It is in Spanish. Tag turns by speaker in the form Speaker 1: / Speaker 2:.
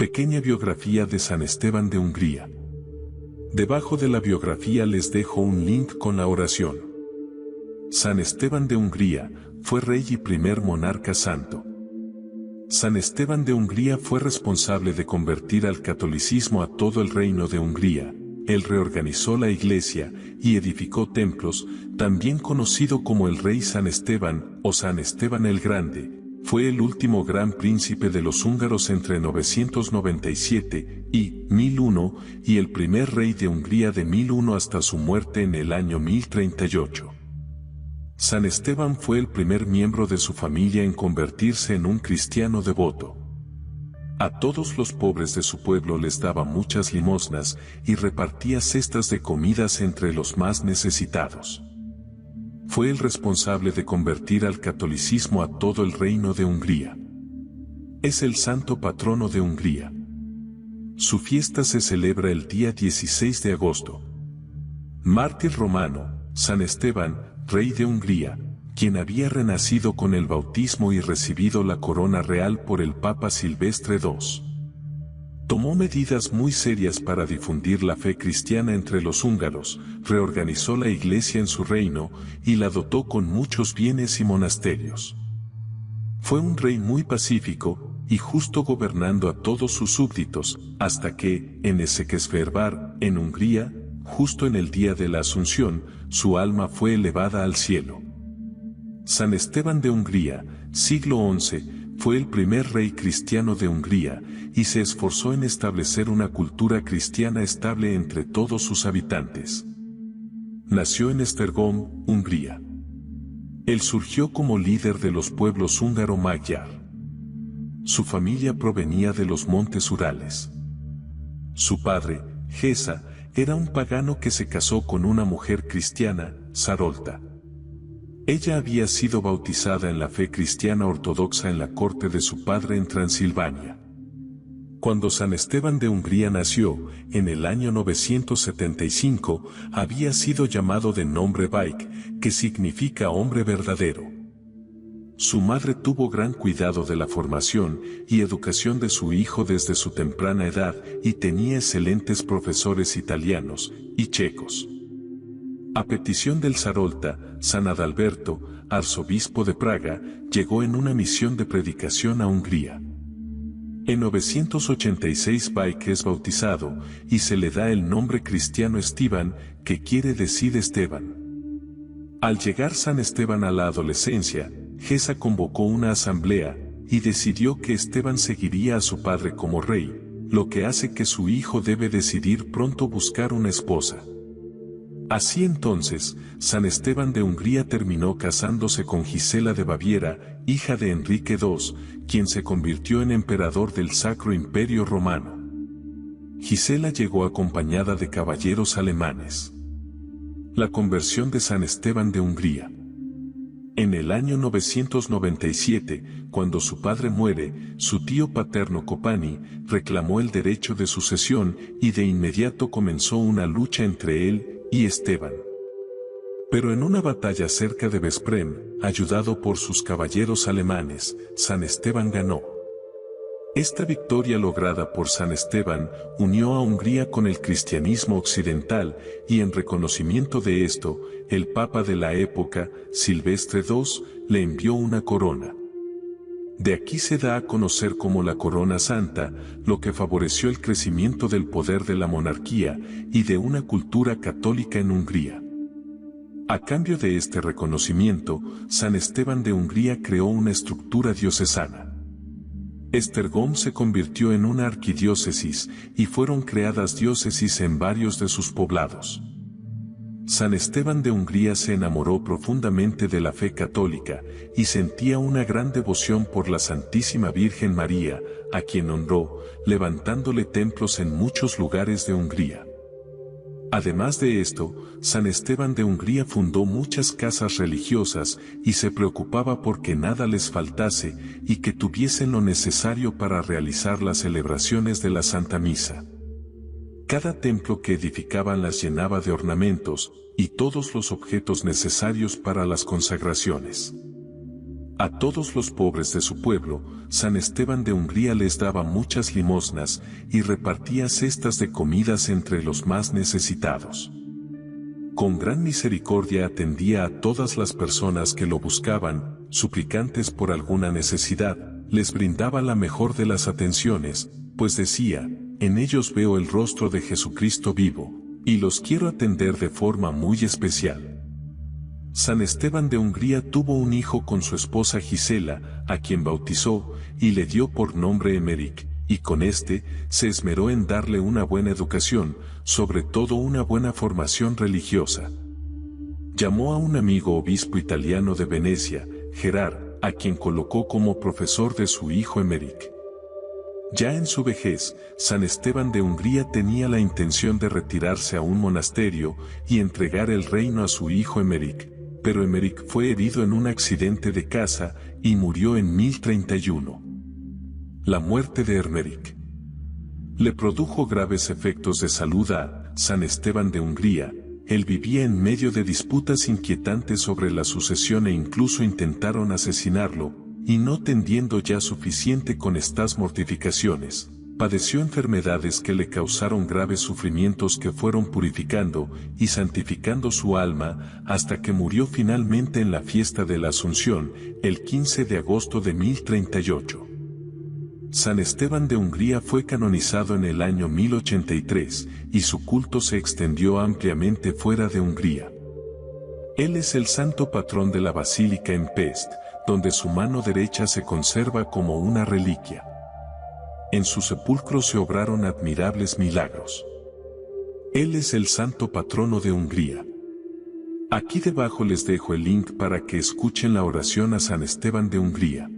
Speaker 1: Pequeña biografía de San Esteban de Hungría. Debajo de la biografía les dejo un link con la oración. San Esteban de Hungría fue rey y primer monarca santo. San Esteban de Hungría fue responsable de convertir al catolicismo a todo el reino de Hungría. Él reorganizó la iglesia y edificó templos, también conocido como el rey San Esteban o San Esteban el Grande. Fue el último gran príncipe de los húngaros entre 997 y 1001 y el primer rey de Hungría de 1001 hasta su muerte en el año 1038. San Esteban fue el primer miembro de su familia en convertirse en un cristiano devoto. A todos los pobres de su pueblo les daba muchas limosnas y repartía cestas de comidas entre los más necesitados. Fue el responsable de convertir al catolicismo a todo el reino de Hungría. Es el santo patrono de Hungría. Su fiesta se celebra el día 16 de agosto. Mártir romano, San Esteban, rey de Hungría, quien había renacido con el bautismo y recibido la corona real por el Papa Silvestre II. Tomó medidas muy serias para difundir la fe cristiana entre los húngaros, reorganizó la iglesia en su reino y la dotó con muchos bienes y monasterios. Fue un rey muy pacífico y justo gobernando a todos sus súbditos, hasta que, en Székesfehérvár, en Hungría, justo en el día de la Asunción, su alma fue elevada al cielo. San Esteban de Hungría, siglo XI, fue el primer rey cristiano de Hungría y se esforzó en establecer una cultura cristiana estable entre todos sus habitantes. Nació en Esztergom, Hungría. Él surgió como líder de los pueblos húngaro-magyar. Su familia provenía de los montes Urales. Su padre, Géza, era un pagano que se casó con una mujer cristiana, Sarolta. Ella había sido bautizada en la fe cristiana ortodoxa en la corte de su padre en Transilvania. Cuando San Esteban de Hungría nació, en el año 975, había sido llamado de nombre Bájj, que significa hombre verdadero. Su madre tuvo gran cuidado de la formación y educación de su hijo desde su temprana edad y tenía excelentes profesores italianos y checos. A petición del Sarolta, San Adalberto, arzobispo de Praga, llegó en una misión de predicación a Hungría. En 986 Bájj es bautizado y se le da el nombre cristiano Esteban, que quiere decir Esteban. Al llegar San Esteban a la adolescencia, Géza convocó una asamblea y decidió que Esteban seguiría a su padre como rey, lo que hace que su hijo debe decidir pronto buscar una esposa. Así entonces, San Esteban de Hungría terminó casándose con Gisela de Baviera, hija de Enrique II, quien se convirtió en emperador del Sacro Imperio Romano. Gisela llegó acompañada de caballeros alemanes. La conversión de San Esteban de Hungría. En el año 997, cuando su padre muere, su tío paterno Copani reclamó el derecho de sucesión y de inmediato comenzó una lucha entre él y Esteban. Pero en una batalla cerca de Veszprém, ayudado por sus caballeros alemanes, San Esteban ganó. Esta victoria lograda por San Esteban unió a Hungría con el cristianismo occidental y en reconocimiento de esto, el Papa de la época, Silvestre II, le envió una corona. De aquí se da a conocer como la Corona Santa, lo que favoreció el crecimiento del poder de la monarquía y de una cultura católica en Hungría. A cambio de este reconocimiento, San Esteban de Hungría creó una estructura diocesana. Esztergom se convirtió en una arquidiócesis y fueron creadas diócesis en varios de sus poblados. San Esteban de Hungría se enamoró profundamente de la fe católica y sentía una gran devoción por la Santísima Virgen María, a quien honró, levantándole templos en muchos lugares de Hungría. Además de esto, San Esteban de Hungría fundó muchas casas religiosas y se preocupaba por que nada les faltase y que tuviesen lo necesario para realizar las celebraciones de la Santa Misa. Cada templo que edificaban las llenaba de ornamentos y todos los objetos necesarios para las consagraciones. A todos los pobres de su pueblo, San Esteban de Hungría les daba muchas limosnas y repartía cestas de comidas entre los más necesitados. Con gran misericordia atendía a todas las personas que lo buscaban, suplicantes por alguna necesidad, les brindaba la mejor de las atenciones, pues decía, en ellos veo el rostro de Jesucristo vivo, y los quiero atender de forma muy especial. San Esteban de Hungría tuvo un hijo con su esposa Gisela, a quien bautizó, y le dio por nombre Emeric, y con este, se esmeró en darle una buena educación, sobre todo una buena formación religiosa. Llamó a un amigo obispo italiano de Venecia, Gerard, a quien colocó como profesor de su hijo Emeric. Ya en su vejez, San Esteban de Hungría tenía la intención de retirarse a un monasterio y entregar el reino a su hijo Emeric, pero Emeric fue herido en un accidente de caza y murió en 1031. La muerte de Emeric le produjo graves efectos de salud a San Esteban de Hungría. Él vivía en medio de disputas inquietantes sobre la sucesión e incluso intentaron asesinarlo, y no tendiendo ya suficiente con estas mortificaciones, padeció enfermedades que le causaron graves sufrimientos que fueron purificando y santificando su alma hasta que murió finalmente en la fiesta de la Asunción, el 15 de agosto de 1038. San Esteban de Hungría fue canonizado en el año 1083 y su culto se extendió ampliamente fuera de Hungría. Él es el santo patrón de la basílica en Pest, donde su mano derecha se conserva como una reliquia. En su sepulcro se obraron admirables milagros. Él es el santo patrono de Hungría. Aquí debajo les dejo el link para que escuchen la oración a San Esteban de Hungría.